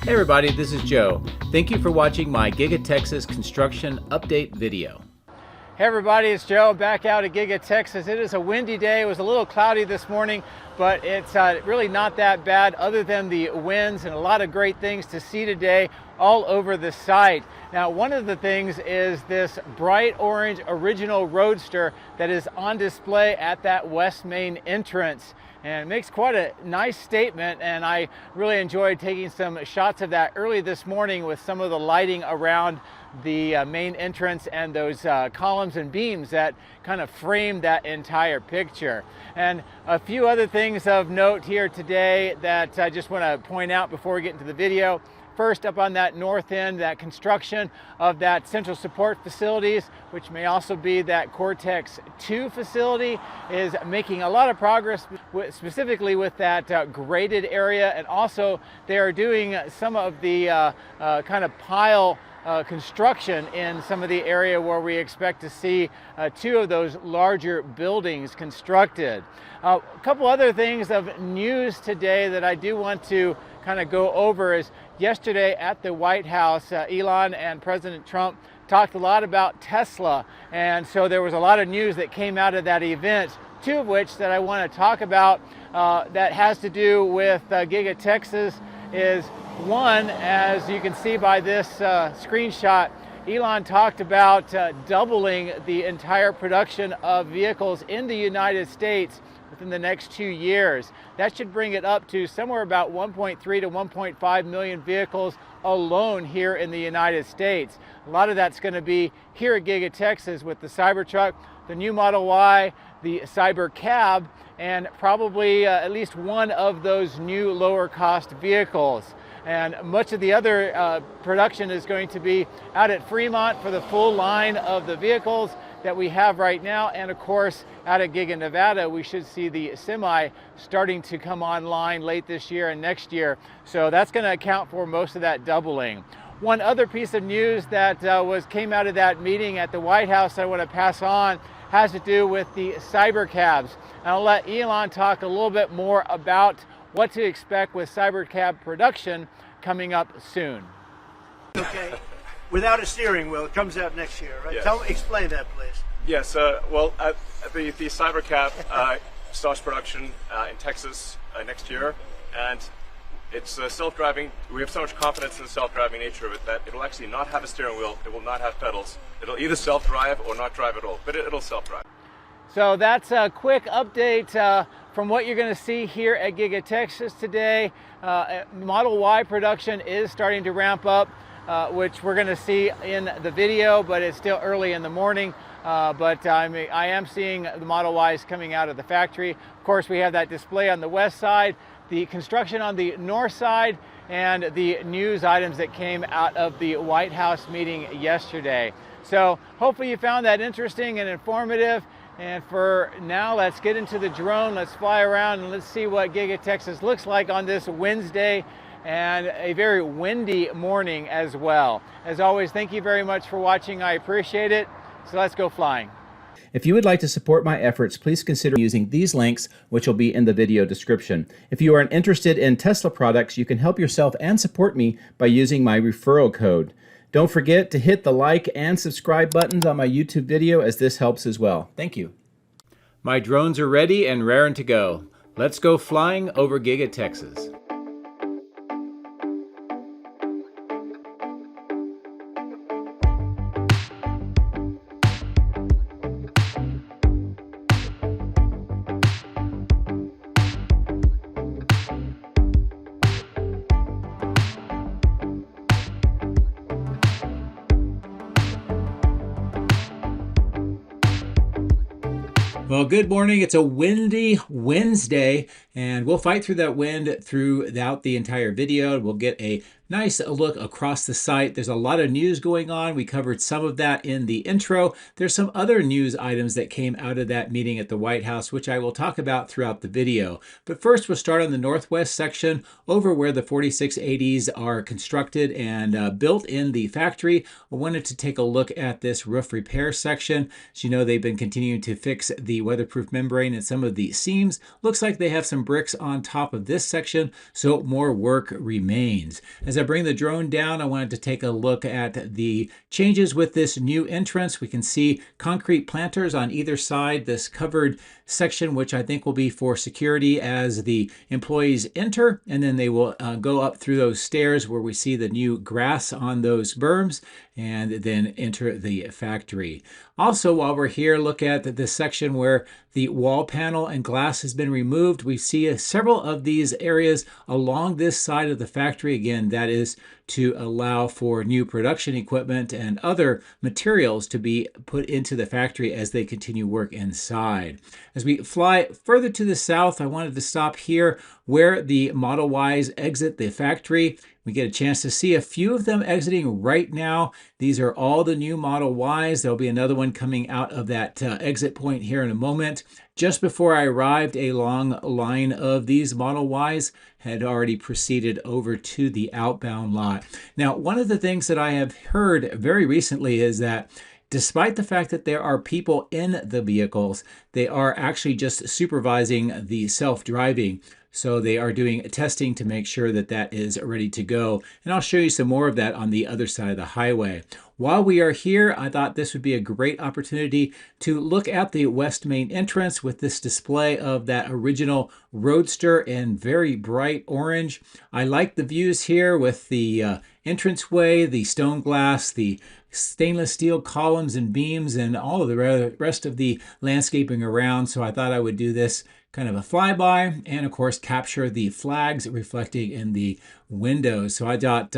Hey everybody, this is Joe. Thank you for watching my Giga Texas construction update video. Hey everybody, it's Joe back out at Giga Texas. It is a windy day. It was a little cloudy this morning, but it's really not that bad other than the winds, and a lot of great things to see today all over the site. Now, one of the things is this bright orange original Roadster that is on display at that West Main entrance. And it makes quite a nice statement, and I really enjoyed taking some shots of that early this morning with some of the lighting around the main entrance and those columns and beams that kind of frame that entire picture. And a few other things of note here today that I just want to point out before we get into the video. First, up on that north end, that construction of that central support facilities, which may also be that Cortex 2 facility, is making a lot of progress, specifically with that graded area. And also they are doing some of the kind of pile construction in some of the area where we expect to see two of those larger buildings constructed. A couple other things of news today that I do want to kind of go over is yesterday at the White House, Elon and President Trump talked a lot about Tesla, and so there was a lot of news that came out of that event, two of which that I want to talk about that has to do with Giga Texas is one, as you can see by this screenshot, Elon talked about doubling the entire production of vehicles in the United States within the next 2 years. That should bring it up to somewhere about 1.3 to 1.5 million vehicles alone here in the United States. A lot of that's going to be here at Giga Texas with the Cybertruck, the new Model Y, the Cybercab, and probably at least one of those new lower cost vehicles. And much of the other production is going to be out at Fremont for the full line of the vehicles that we have right now. And of course, out at Giga Nevada, we should see the Semi starting to come online late this year and next year. So that's going to account for most of that doubling. One other piece of news that came out of that meeting at the White House I want to pass on has to do with the Cybercabs. And I'll let Elon talk a little bit more about what to expect with Cybercab production coming up soon. Okay, without a steering wheel, it comes out next year, right? Yes. Explain that, please. Yes, well, the Cybercab starts production in Texas next year, and it's self-driving. We have so much confidence in the self-driving nature of it that it will actually not have a steering wheel, it will not have pedals. It'll either self-drive or not drive at all, but it'll self-drive. So that's a quick update from what you're going to see here at Giga Texas today. Model Y production is starting to ramp up, which we're going to see in the video, but it's still early in the morning. But I am seeing the Model Ys coming out of the factory. Of course, we have that display on the west side, the construction on the north side, and the news items that came out of the White House meeting yesterday. So hopefully you found that interesting and informative. And for now, let's get into the drone. Let's fly around and let's see what Giga Texas looks like on this Wednesday and a very windy morning as well. As always, thank you very much for watching. I appreciate it. So let's go flying. If you would like to support my efforts, please consider using these links, which will be in the video description. If you are interested in Tesla products, you can help yourself and support me by using my referral code. Don't forget to hit the like and subscribe buttons on my YouTube video, as this helps as well. Thank you. My drones are ready and raring to go. Let's go flying over Giga Texas. Well, good morning. It's a windy Wednesday, and we'll fight through that wind throughout the entire video. We'll get a nice look across the site. There's a lot of news going on. We covered some of that in the intro. There's some other news items that came out of that meeting at the White House, which I will talk about throughout the video. But first, we'll start on the northwest section over where the 4680s are constructed and built in the factory. I wanted to take a look at this roof repair section. As you know, they've been continuing to fix the weatherproof membrane and some of the seams. Looks like they have some some bricks on top of this section, so more work remains. As I bring the drone down, I wanted to take a look at the changes with this new entrance. We can see concrete planters on either side, this covered section, which I think will be for security as the employees enter, and then they will go up through those stairs where we see the new grass on those berms, and then enter the factory. Also, while we're here, look at this section where the wall panel and glass has been removed. We see several of these areas along this side of the factory. Again, that is to allow for new production equipment and other materials to be put into the factory as they continue work inside. As we fly further to the south, I wanted to stop here where the Model Ys exit the factory. We get a chance to see a few of them exiting right now. These are all the new Model Ys. There'll be another one coming out of that exit point here in a moment. Just before I arrived, a long line of these Model Ys had already proceeded over to the outbound lot. Now, one of the things that I have heard very recently is that despite the fact that there are people in the vehicles, they are actually just supervising the self-driving. So they are doing testing to make sure that that is ready to go. And I'll show you some more of that on the other side of the highway. While we are here, I thought this would be a great opportunity to look at the west main entrance with this display of that original Roadster in very bright orange. I like the views here with the entranceway, the stone glass, the stainless steel columns and beams, and all of the rest of the landscaping around. So I thought I would do this kind of a flyby and of course capture the flags reflecting in the windows. So I thought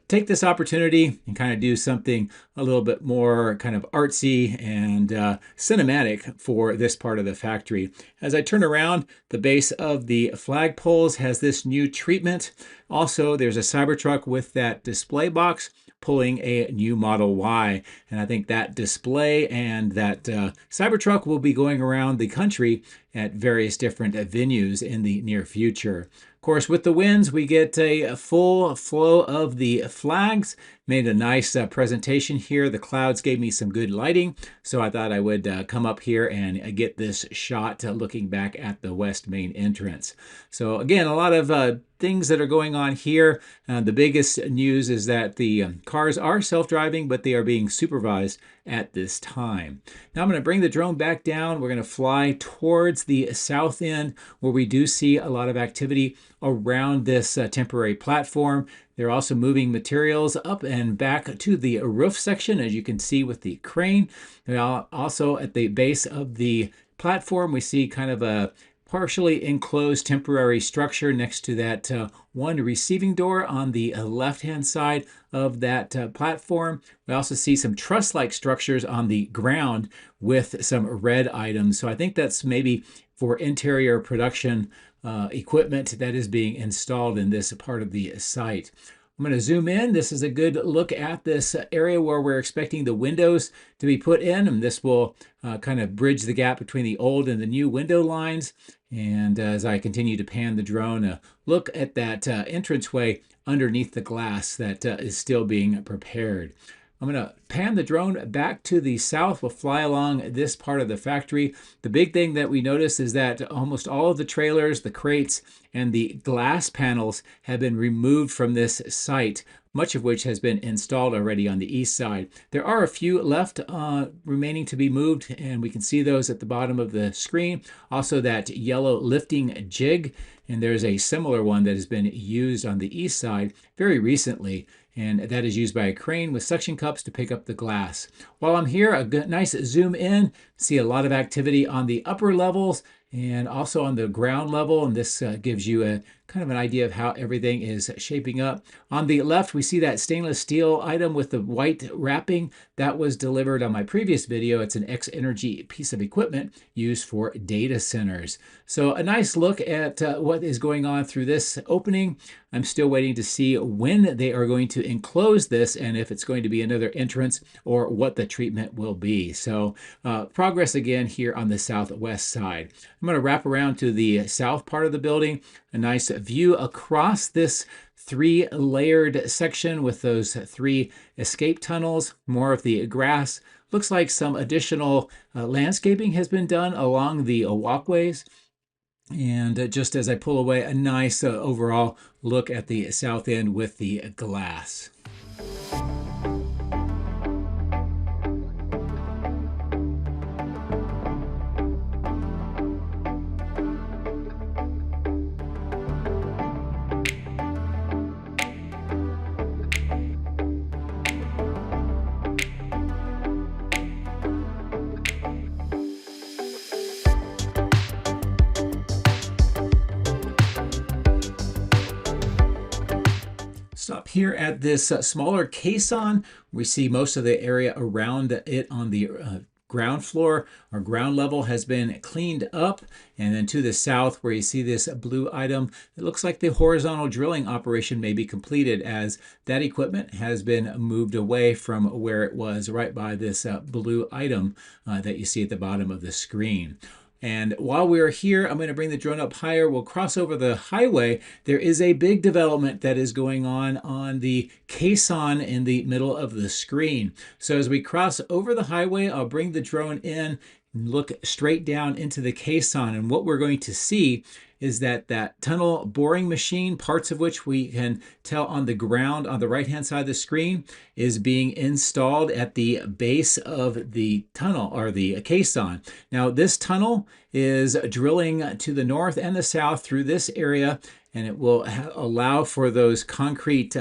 take this opportunity and kind of do something a little bit more kind of artsy and cinematic for this part of the factory. As I turn around, the base of the flagpoles has this new treatment. Also, there's a Cybertruck with that display box pulling a new Model Y. And I think that display and that Cybertruck will be going around the country at various different venues in the near future. Of course, with the winds, we get a full flow of the flags. Made a nice presentation here. The clouds gave me some good lighting, so I thought I would come up here and get this shot looking back at the west main entrance. So again, a lot of things that are going on here. The biggest news is that the cars are self-driving, but they are being supervised at this time. Now I'm going to bring the drone back down. We're going to fly towards the south end where we do see a lot of activity around this temporary platform. They're also moving materials up and back to the roof section, as you can see with the crane. Also at the base of the platform, we see kind of a partially enclosed temporary structure next to that one receiving door on the left-hand side of that platform. We also see some truss-like structures on the ground with some red items. So I think that's maybe for interior production equipment that is being installed in this part of the site. I'm going to zoom in. This is a good look at this area where we're expecting the windows to be put in, and this will kind of bridge the gap between the old and the new window lines. And as I continue to pan the drone, look at that entranceway underneath the glass that is still being prepared. I'm going to pan the drone back to the south. We'll fly along this part of the factory. The big thing that we notice is that almost all of the trailers, the crates, and the glass panels have been removed from this site, much of which has been installed already on the east side. There are a few left remaining to be moved, and we can see those at the bottom of the screen. Also that yellow lifting jig, and there's a similar one that has been used on the east side very recently, and that is used by a crane with suction cups to pick up the glass. While I'm here, a good, nice zoom in, see a lot of activity on the upper levels and also on the ground level, and this gives you a kind of an idea of how everything is shaping up. On the left, we see that stainless steel item with the white wrapping that was delivered on my previous video. It's an X-Energy piece of equipment used for data centers. So a nice look at what is going on through this opening. I'm still waiting to see when they are going to enclose this and if it's going to be another entrance or what the treatment will be. So progress again here on the southwest side. I'm going to wrap around to the south part of the building. A nice view across this three-layered section with those three escape tunnels, more of the grass. Looks like some additional landscaping has been done along the walkways. And just as I pull away, a nice overall look at the south end with the glass. Stop here at this smaller caisson. We see most of the area around it on the ground floor or ground level has been cleaned up. And then to the south where you see this blue item, it looks like the horizontal drilling operation may be completed as that equipment has been moved away from where it was right by this blue item that you see at the bottom of the screen. And while we're here, I'm going to bring the drone up higher. We'll cross over the highway. There is a big development that is going on the caisson in the middle of the screen. So as we cross over the highway, I'll bring the drone in and look straight down into the caisson. And what we're going to see is that tunnel boring machine, parts of which we can tell on the ground on the right-hand side of the screen, is being installed at the base of the tunnel or the caisson. Now, this tunnel is drilling to the north and the south through this area, and it will allow for those concrete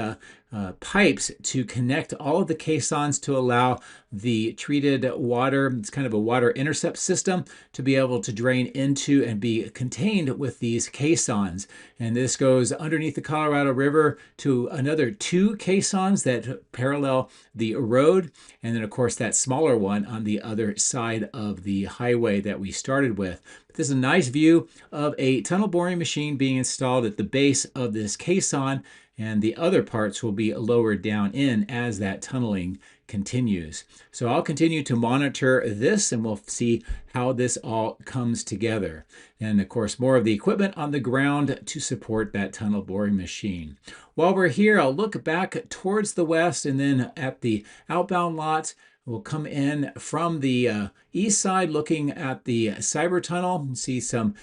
pipes to connect all of the caissons to allow the treated water, it's kind of a water intercept system, to be able to drain into and be contained with these caissons. And this goes underneath the Colorado River to another 2 caissons that parallel the road, and then of course that smaller one on the other side of the highway that we started with. But this is a nice view of a tunnel boring machine being installed at the base of this caisson, and the other parts will be lowered down in as that tunneling continues. So I'll continue to monitor this and we'll see how this all comes together. And of course, more of the equipment on the ground to support that tunnel boring machine. While we're here, I'll look back towards the west and then at the outbound lot. We'll come in from the east side looking at the Cybertunnel and see some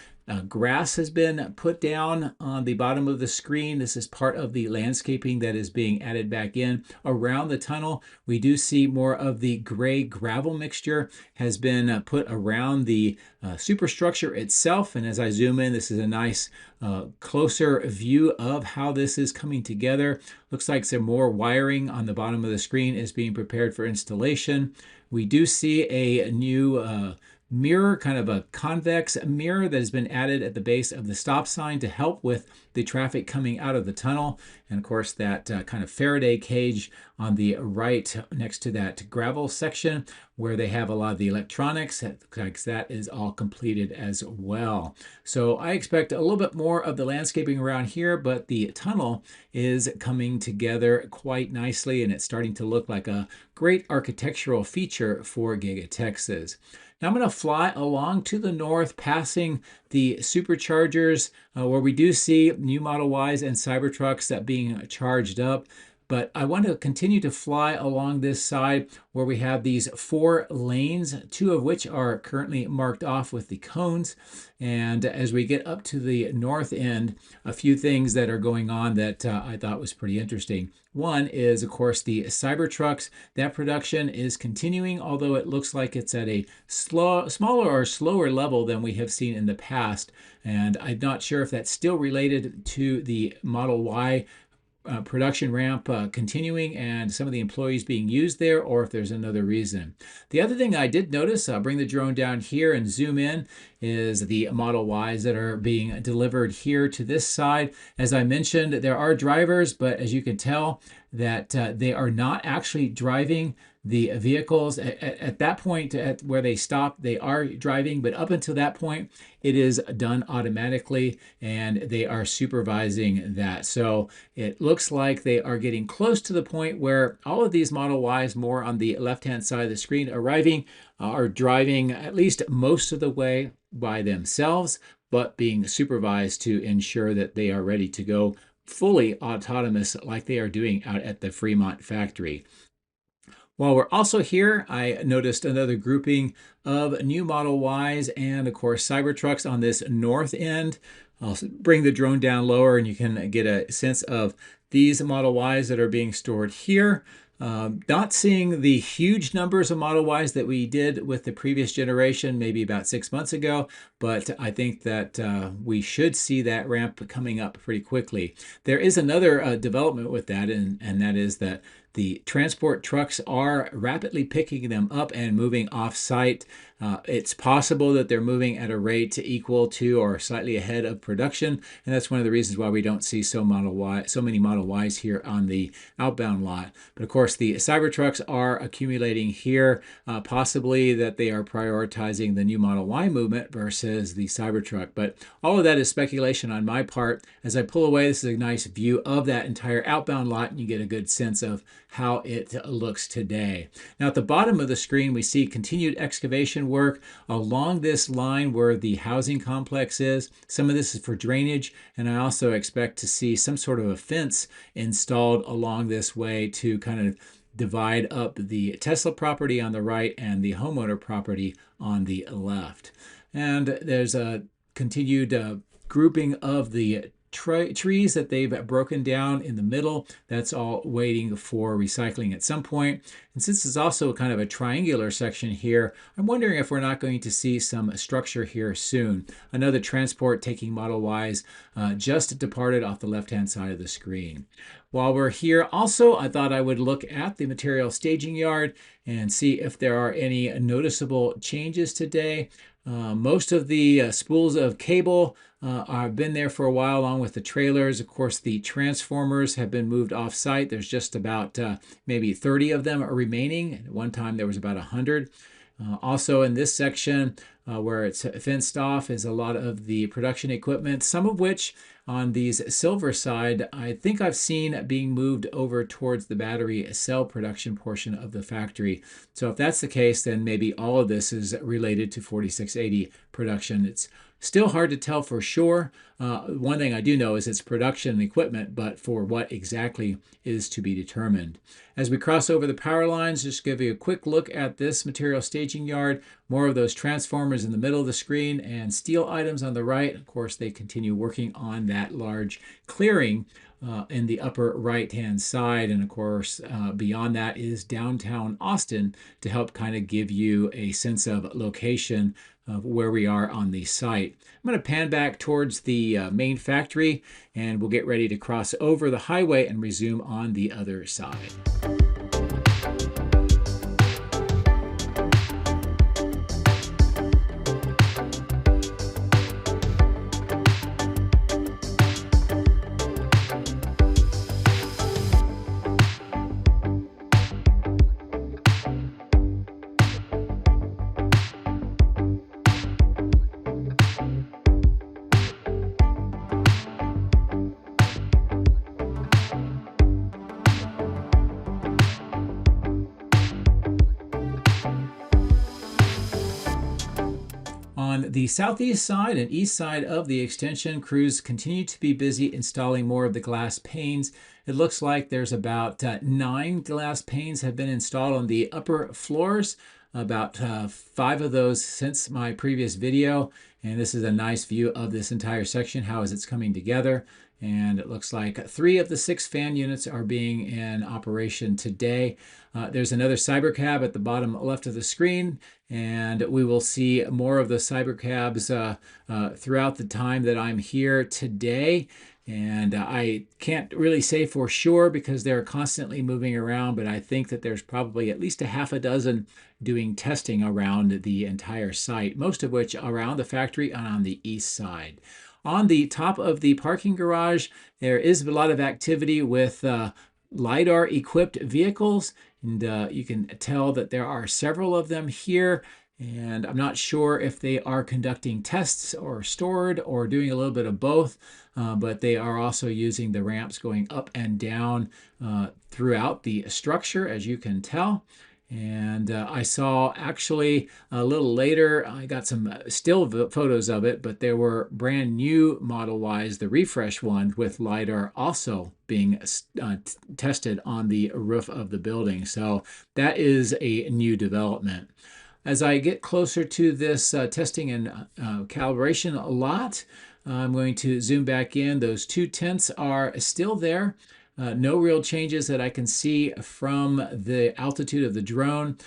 grass has been put down on the bottom of the screen. This is part of the landscaping that is being added back in around the tunnel. We do see more of the gray gravel mixture has been put around the superstructure itself. And as I zoom in, this is a nice closer view of how this is coming together. Looks like some more wiring on the bottom of the screen is being prepared for installation. We do see a new mirror, kind of a convex mirror that has been added at the base of the stop sign to help with the traffic coming out of the tunnel. And of course that kind of Faraday cage on the right next to that gravel section where they have a lot of the electronics. That is all completed as well. So I expect a little bit more of the landscaping around here, but the tunnel is coming together quite nicely and it's starting to look like a great architectural feature for Giga Texas. Now I'm going to fly along to the north, passing the superchargers where we do see new Model Ys and Cybertrucks that being charged up. But I want to continue to fly along this side where we have these 4 lanes, 2 of which are currently marked off with the cones. And as we get up to the north end, a few things that are going on that I thought was pretty interesting. One is, of course, the Cybertrucks. That production is continuing, although it looks like it's at a smaller or slower level than we have seen in the past. And I'm not sure if that's still related to the Model Y production ramp continuing and some of the employees being used there, or if there's another reason. The other thing I did notice, I'll bring the drone down here and zoom in, is the Model Ys that are being delivered here to this side. As I mentioned, there are drivers, but as you can tell that they are not actually driving the vehicles. At that point, at where they stop, they are driving, but up until that point, it is done automatically and they are supervising that. So it looks like they are getting close to the point where all of these Model Ys, more on the left-hand side of the screen, are driving at least most of the way by themselves, but being supervised to ensure that they are ready to go fully autonomous like they are doing out at the Fremont factory. While we're also here, I noticed another grouping of new Model Ys and, of course, Cybertrucks on this north end. I'll bring the drone down lower and you can get a sense of these Model Ys that are being stored here. Not seeing the huge numbers of Model Ys that we did with the previous generation, maybe about 6 months ago, but I think that we should see that ramp coming up pretty quickly. There is another development with that, and that is that the transport trucks are rapidly picking them up and moving off-site. It's possible that they're moving at a rate equal to or slightly ahead of production, and that's one of the reasons why we don't see so many Model Ys here on the outbound lot. But of course, the Cybertrucks are accumulating here, possibly that they are prioritizing the new Model Y movement versus the Cybertruck. But all of that is speculation on my part. As I pull away, this is a nice view of that entire outbound lot, and you get a good sense of how it looks today. Now at the bottom of the screen, we see continued excavation work along this line where the housing complex is. Some of this is for drainage, and I also expect to see some sort of a fence installed along this way to kind of divide up the Tesla property on the right and the homeowner property on the left. And there's a continued grouping of the trees that they've broken down in the middle. That's all waiting for recycling at some point. And since it's also kind of a triangular section here, I'm wondering if we're not going to see some structure here soon. Another transport taking Model Ys just departed off the left-hand side of the screen. While we're here also, I thought I would look at the material staging yard and see if there are any noticeable changes today. Most of the spools of cable have been there for a while, along with the trailers. Of course, the transformers have been moved off-site. There's just about maybe 30 of them are remaining. At one time, there was about 100. Also in this section where it's fenced off is a lot of the production equipment, some of which on these silver side, I think I've seen being moved over towards the battery cell production portion of the factory. So if that's the case, then maybe all of this is related to 4680 production. It's still hard to tell for sure. One thing I do know is it's production equipment, but for what exactly is to be determined. As we cross over the power lines, just give you a quick look at this material staging yard. More of those transformers in the middle of the screen and steel items on the right. Of course, they continue working on that large clearing in the upper right-hand side. And of course, beyond that is downtown Austin to help kind of give you a sense of location of where we are on the site. I'm going to pan back towards the main factory, and we'll get ready to cross over the highway and resume on the other side. On the southeast side and east side of the extension, crews continue to be busy installing more of the glass panes. It looks like there's about 9 glass panes have been installed on the upper floors, about 5 of those since my previous video. And this is a nice view of this entire section, how is it's coming together. And it looks like 3 of the 6 fan units are being in operation today. There's another Cybercab at the bottom left of the screen, and we will see more of the Cybercabs throughout the time that I'm here today. And I can't really say for sure because they're constantly moving around, but I think that there's probably at least a half a dozen doing testing around the entire site, most of which around the factory and on the east side. On the top of the parking garage, there is a lot of activity with LiDAR equipped vehicles, and you can tell that there are several of them here. And I'm not sure if they are conducting tests or stored or doing a little bit of both, but they are also using the ramps going up and down throughout the structure, as you can tell. And I saw actually a little later, I got some still photos of it, but there were brand new Model Ys, the refresh one with LiDAR also being tested on the roof of the building. So that is a new development. As I get closer to this testing and calibration lot, I'm going to zoom back in. Those 2 tenths are still there. No real changes that I can see from the altitude of the drone.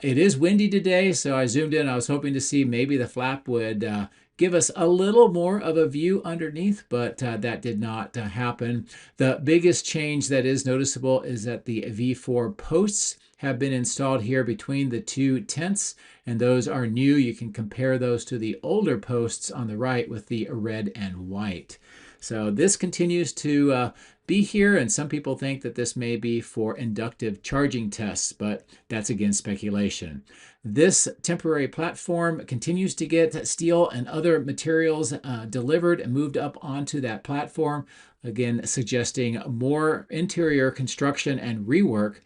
It is windy today, so I zoomed in. I was hoping to see maybe the flap would give us a little more of a view underneath, but that did not happen. The biggest change that is noticeable is that the V4 posts have been installed here between the 2 tents, and those are new. You can compare those to the older posts on the right with the red and white. So this continues to be here, and some people think that this may be for inductive charging tests, but that's again speculation. This temporary platform continues to get steel and other materials delivered and moved up onto that platform, again suggesting more interior construction and rework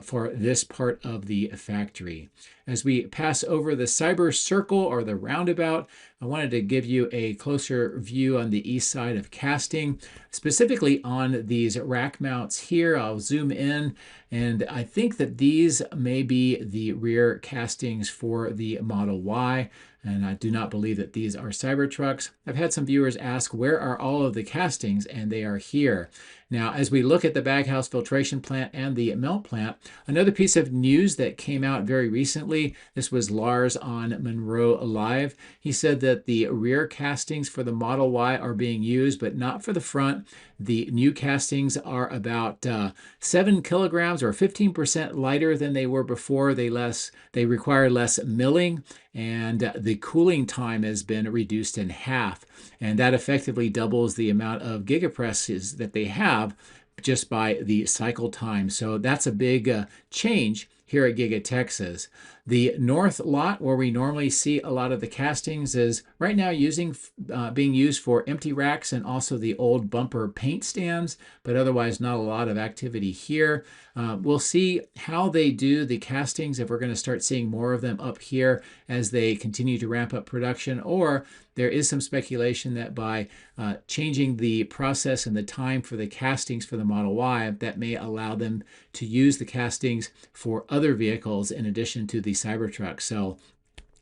for this part of the factory. As we pass over the Cyber Circle or the roundabout, I wanted to give you a closer view on the east side of casting, specifically on these rack mounts here. I'll zoom in, and I think that these may be the rear castings for the Model Y, and I do not believe that these are Cybertrucks. I've had some viewers ask, where are all of the castings? And they are here. Now, as we look at the baghouse filtration plant and the melt plant, another piece of news that came out very recently, this was Lars on Monroe Live. He said that the rear castings for the Model Y are being used, but not for the front. The new castings are about 7 kilograms or 15% lighter than they were before. They require less milling, and the cooling time has been reduced in half. And that effectively doubles the amount of gigapresses that they have just by the cycle time. So that's a big change here at Giga Texas. The north lot, where we normally see a lot of the castings, is right now being used for empty racks and also the old bumper paint stands, but otherwise not a lot of activity here. We'll see how they do the castings, if we're going to start seeing more of them up here as they continue to ramp up production, or there is some speculation that by changing the process and the time for the castings for the Model Y, that may allow them to use the castings for other vehicles in addition to the Cybertruck. So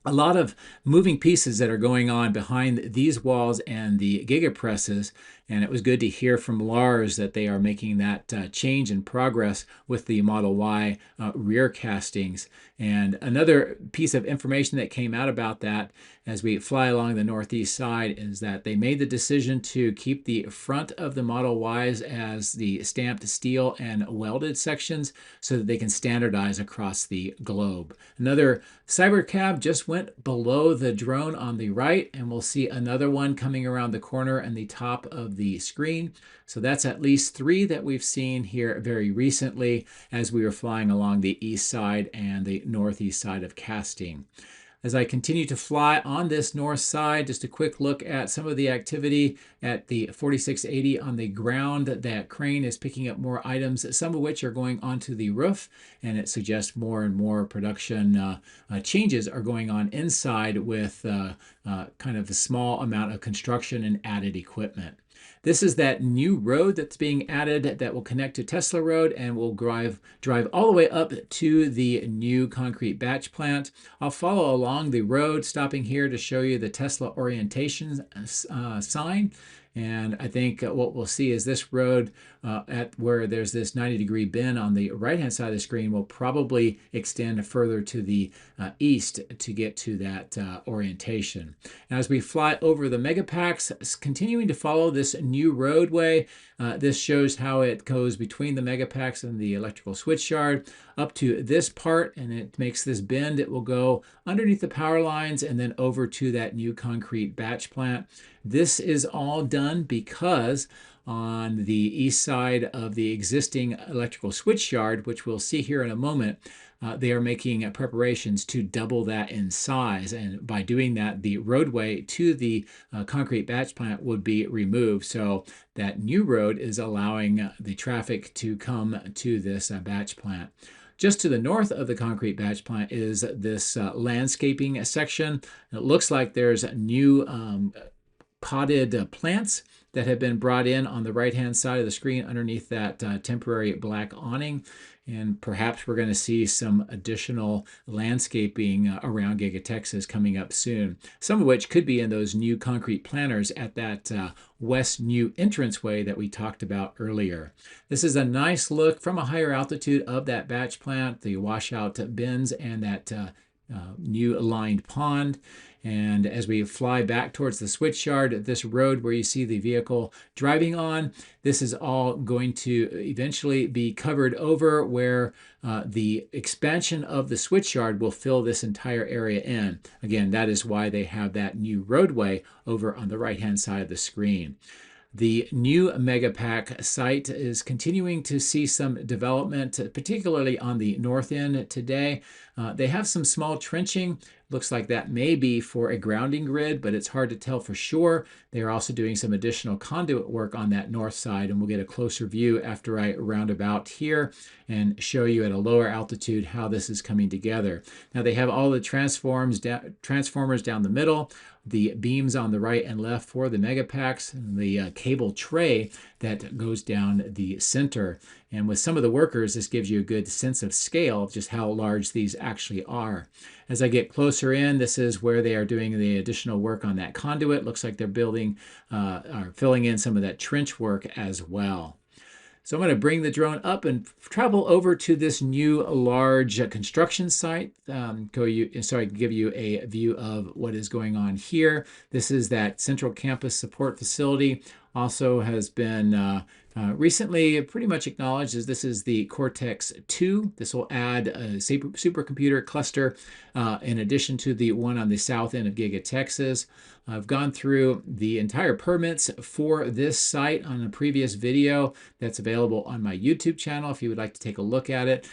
a lot of moving pieces that are going on behind these walls and the gigapresses, and it was good to hear from Lars that they are making that change and progress with the Model Y rear castings. And another piece of information that came out about that as we fly along the northeast side is that they made the decision to keep the front of the Model Ys as the stamped steel and welded sections so that they can standardize across the globe. Another Cybercab just went below the drone on the right, and we'll see another one coming around the corner and the top of the screen. So that's at least 3 that we've seen here very recently as we were flying along the east side and the northeast side of casting. As I continue to fly on this north side, just a quick look at some of the activity at the 4680 on the ground. That crane is picking up more items, some of which are going onto the roof, and it suggests more and more production changes are going on inside with kind of a small amount of construction and added equipment. This is that new road that's being added that will connect to Tesla Road and will drive all the way up to the new concrete batch plant. I'll follow along the road, stopping here to show you the Tesla orientation sign. And I think what we'll see is this road at where there's this 90-degree bend on the right-hand side of the screen will probably extend further to the east to get to that orientation. Now, as we fly over the megapacks, continuing to follow this new roadway, this shows how it goes between the megapacks and the electrical switch yard up to this part, and it makes this bend. It will go underneath the power lines and then over to that new concrete batch plant. This is all done because on the east side of the existing electrical switch yard, which we'll see here in a moment, they are making preparations to double that in size. And by doing that, the roadway to the concrete batch plant would be removed. So that new road is allowing the traffic to come to this batch plant. Just to the north of the concrete batch plant is this landscaping section. It looks like there's new potted plants that have been brought in on the right-hand side of the screen underneath that temporary black awning. And perhaps we're going to see some additional landscaping around Giga Texas coming up soon, some of which could be in those new concrete planters at that west new entranceway that we talked about earlier. This is a nice look from a higher altitude of that batch plant, the washout bins, and that new lined pond. And as we fly back towards the switchyard, this road where you see the vehicle driving on, this is all going to eventually be covered over where the expansion of the switchyard will fill this entire area in. Again, that is why they have that new roadway over on the right-hand side of the screen. The new Megapack site is continuing to see some development, particularly on the north end today. They have some small trenching. Looks like that may be for a grounding grid, but it's hard to tell for sure. They are also doing some additional conduit work on that north side, and we'll get a closer view after I round about here and show you at a lower altitude how this is coming together. Now they have all the transformers down the middle, the beams on the right and left for the Megapacks, and the cable tray that goes down the center. And with some of the workers, this gives you a good sense of scale of just how large these actually are. As I get closer in, this is where they are doing the additional work on that conduit. Looks like they're building or filling in some of that trench work as well. So I'm going to bring the drone up and travel over to this new large construction site so I can give you a view of what is going on here. This is that Central Campus Support Facility. Also has been recently pretty much acknowledged as this is the Cortex-2. This will add a supercomputer cluster in addition to the one on the south end of Giga Texas. I've gone through the entire permits for this site on a previous video that's available on my YouTube channel if you would like to take a look at it.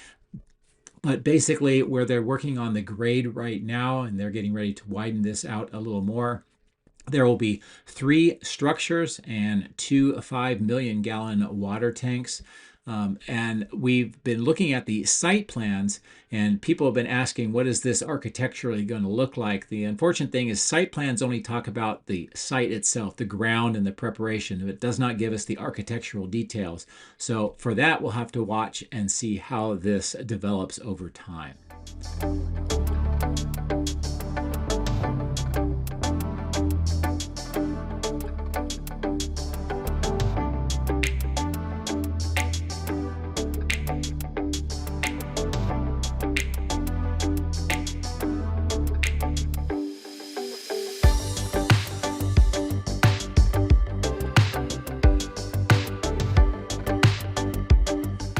But basically where they're working on the grade right now and they're getting ready to widen this out a little more, there will be 3 structures and 2 5-million-gallon water tanks. And we've been looking at the site plans, and people have been asking, what is this architecturally going to look like? The unfortunate thing is site plans only talk about the site itself, the ground and the preparation. It does not give us the architectural details. So for that, we'll have to watch and see how this develops over time.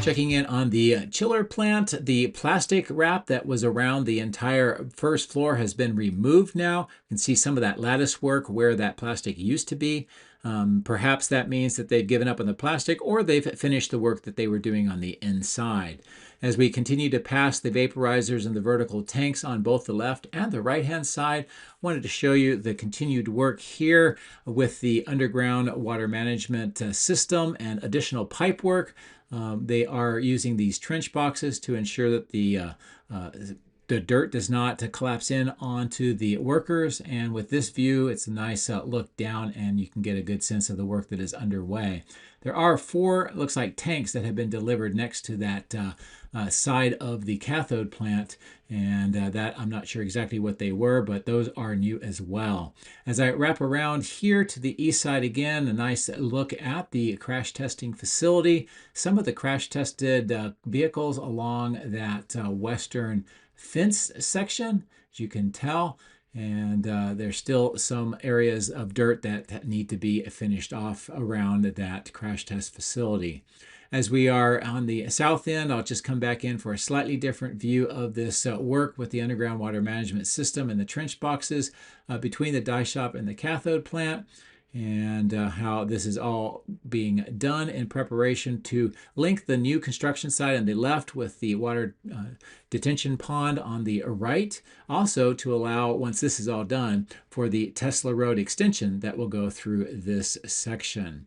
Checking in on the chiller plant, the plastic wrap that was around the entire first floor has been removed now. You can see some of that lattice work where that plastic used to be. Perhaps that means that they've given up on the plastic or they've finished the work that they were doing on the inside. As we continue to pass the vaporizers and the vertical tanks on both the left and the right-hand side, I wanted to show you the continued work here with the underground water management system and additional pipe work. They are using these trench boxes to ensure that the dirt does not collapse in onto the workers. And with this view, it's a nice look down and you can get a good sense of the work that is underway. There are 4, looks like, tanks that have been delivered next to that side of the cathode plant, and that I'm not sure exactly what they were, but those are new as well. As I wrap around here to the east side again, a nice look at the crash testing facility. Some of the crash tested vehicles along that western fence section, as you can tell, and there's still some areas of dirt that need to be finished off around that crash test facility. As we are on the south end, I'll just come back in for a slightly different view of this work with the underground water management system and the trench boxes between the die shop and the cathode plant, and how this is all being done in preparation to link the new construction site on the left with the water detention pond on the right. Also to allow, once this is all done, for the Tesla Road extension that will go through this section.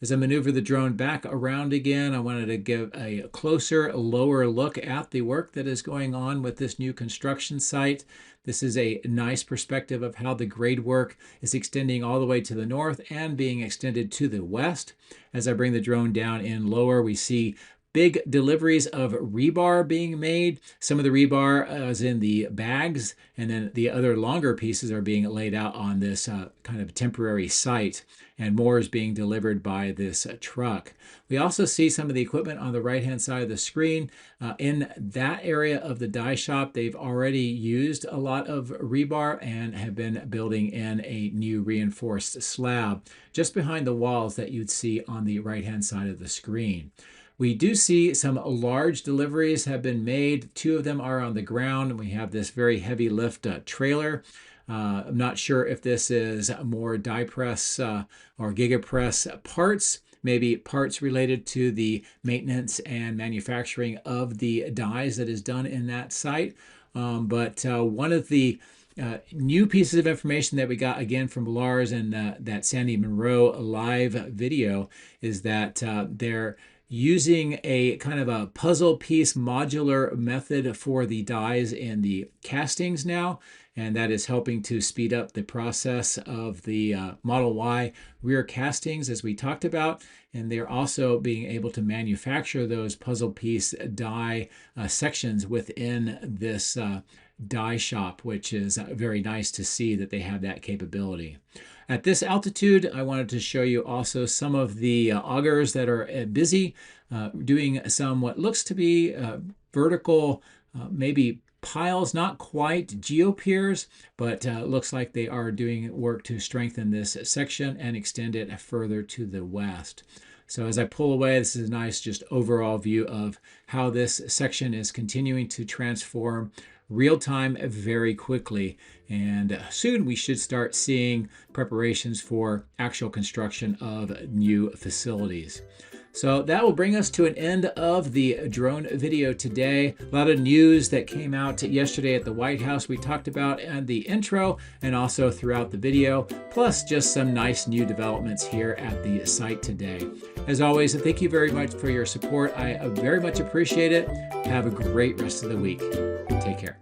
As I maneuver the drone back around again, I wanted to give a closer, lower look at the work that is going on with this new construction site. This is a nice perspective of how the grade work is extending all the way to the north and being extended to the west. As I bring the drone down in lower, we see big deliveries of rebar being made. Some of the rebar is in the bags, and then the other longer pieces are being laid out on this kind of temporary site, and more is being delivered by this truck. We also see some of the equipment on the right-hand side of the screen. In that area of the die shop, they've already used a lot of rebar and have been building in a new reinforced slab just behind the walls that you'd see on the right-hand side of the screen. We do see some large deliveries have been made. 2 of them are on the ground. We have this very heavy lift trailer. I'm not sure if this is more die press or giga press parts, maybe parts related to the maintenance and manufacturing of the dies that is done in that site. But one of the new pieces of information that we got again from Lars in that Sandy Monroe live video is that they're using a kind of a puzzle piece modular method for the dies in the castings now, and that is helping to speed up the process of the Model Y rear castings as we talked about, and they're also being able to manufacture those puzzle piece die sections within this die shop, which is very nice to see that they have that capability. At this altitude, I wanted to show you also some of the augers that are busy doing some what looks to be vertical, maybe piles, not quite geopiers, but looks like they are doing work to strengthen this section and extend it further to the west. So as I pull away, this is a nice just overall view of how this section is continuing to transform real time very quickly, and soon we should start seeing preparations for actual construction of new facilities. So that will bring us to an end of the drone video today. A lot of news that came out yesterday at the White House we talked about in the intro and also throughout the video, plus just some nice new developments here at the site today. As always, thank you very much for your support. I very much appreciate it. Have a great rest of the week. Take care.